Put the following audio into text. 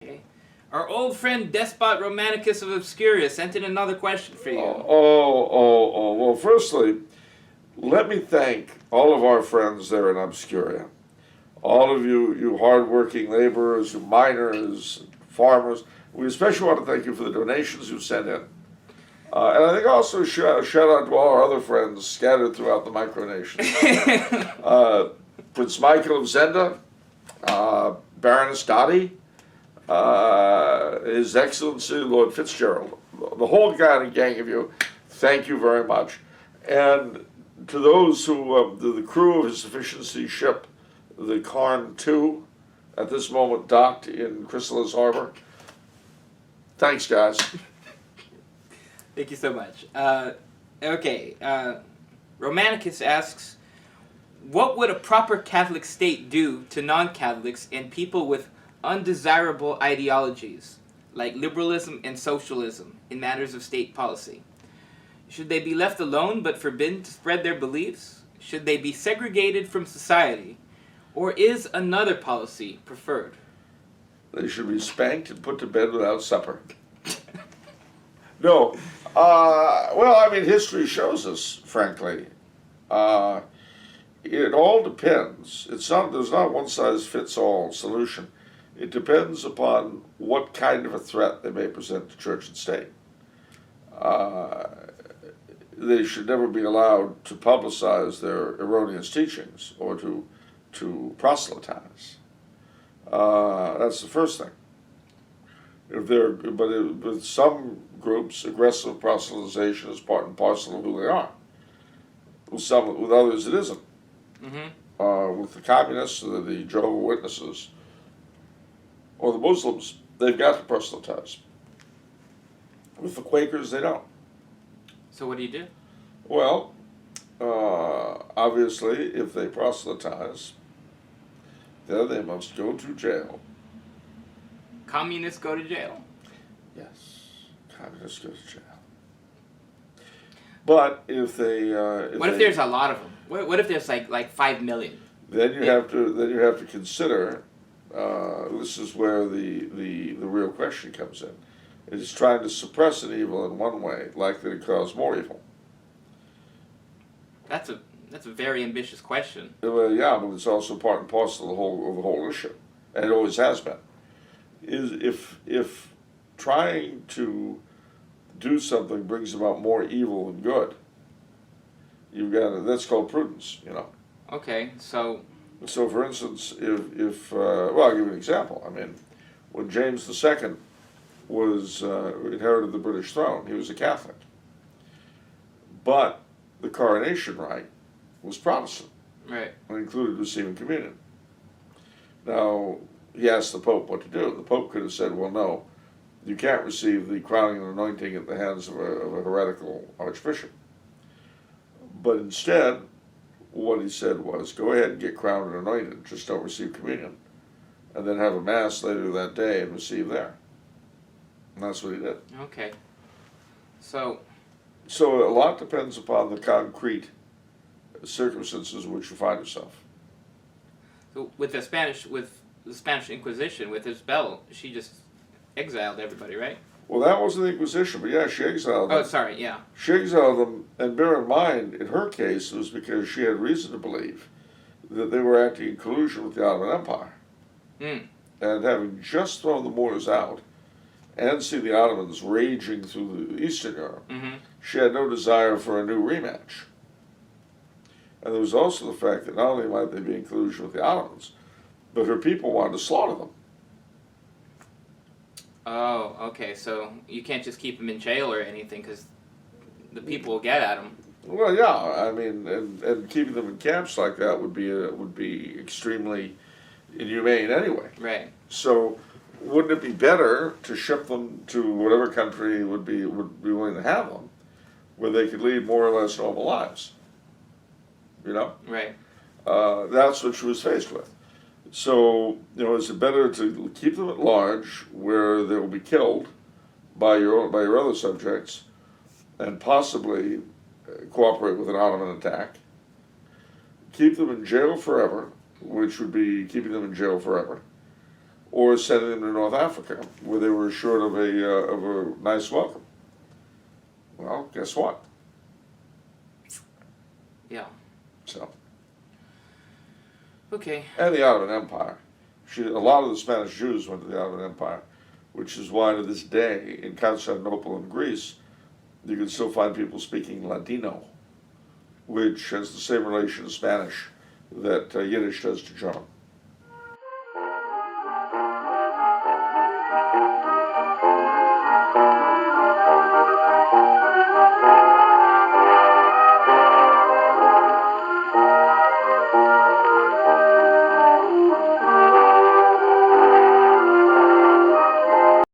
Okay. Our old friend Despot Romanicus of Obscuria sent in another question for you. Well, firstly, let me thank all of our friends there in Obscuria. All of you hardworking laborers, you miners, farmers. We especially want to thank you for the donations you sent in. And I think also shout out to all our other friends scattered throughout the micronations. Prince Michael of Zenda, Baroness Dottie, His Excellency Lord Fitzgerald, the whole gang of you, thank you very much. And to those who, the crew of His Sufficiency ship, the Carn 2, at this moment docked in Chrysalis Harbor, thanks, guys. Thank you so much. Romanicus asks, what would a proper Catholic state do to non-Catholics and people with undesirable ideologies, like liberalism and socialism, in matters of state policy? Should they be left alone but forbidden to spread their beliefs? Should they be segregated from society? Or is another policy preferred? They should be spanked and put to bed without supper. No. Well, I mean, history shows us, frankly. It all depends. There's not one size fits all solution. It depends upon what kind of a threat they may present to church and state. They should never be allowed to publicize their erroneous teachings or to proselytize. That's the first thing. With some groups, aggressive proselytization is part and parcel of who they are. With others, it isn't. Mm-hmm. With the communists, the Jehovah's Witnesses, or the Muslims, they've got to proselytize. With the Quakers, they don't. So what do you do? Well, obviously, if they proselytize, then they must go to jail. Communists go to jail? Yes, communists go to jail. But if they... What if there's a lot of them? What if there's like 5 million? Then you have to consider, this is where the real question comes in. It's trying to suppress an evil in one way, likely to cause more evil. That's a very ambitious question. Well, yeah, but it's also part and parcel of the whole issue, and it always has been. If trying to do something brings about more evil than good, that's called prudence, Okay, so... So, for instance, I'll give you an example. I mean, when James II inherited the British throne, he was a Catholic. But the coronation rite was Protestant. Right. And included receiving communion. Now, he asked the Pope what to do. The Pope could have said, well, no, you can't receive the crowning and anointing at the hands of a heretical archbishop. But instead, what he said was, go ahead and get crowned and anointed, just don't receive communion. And then have a mass later that day and receive there. And that's what he did. Okay. So a lot depends upon the concrete circumstances in which you find yourself. So with the Spanish Inquisition, with Isabel, she just exiled everybody, right? Well, that wasn't the Inquisition, but yeah, she exiled them. Oh, sorry, yeah. She exiled them, and bear in mind, in her case, it was because she had reason to believe that they were acting in collusion with the Ottoman Empire. Mm. And having just thrown the Moors out, and see the Ottomans raging through Eastern Europe, Mm-hmm. she had no desire for a new rematch. And there was also the fact that not only might they be in collusion with the Ottomans, but her people wanted to slaughter them. Oh, okay, so you can't just keep them in jail or anything, because the people will get at them. Well, yeah, I mean, and keeping them in camps like that would be extremely inhumane anyway. Right. So, wouldn't it be better to ship them to whatever country would be willing to have them, where they could lead more or less normal lives? Right. That's what she was faced with. So, is it better to keep them at large, where they will be killed by your other subjects, and possibly cooperate with an Ottoman attack? Keep them in jail forever, which would be keeping them in jail forever, or sending them to North Africa, where they were assured of a nice welcome. Well, guess what? Yeah. So, Okay. and the Ottoman Empire. A lot of the Spanish Jews went to the Ottoman Empire, which is why to this day, in Constantinople and Greece, you can still find people speaking Ladino, which has the same relation to Spanish that Yiddish does to German.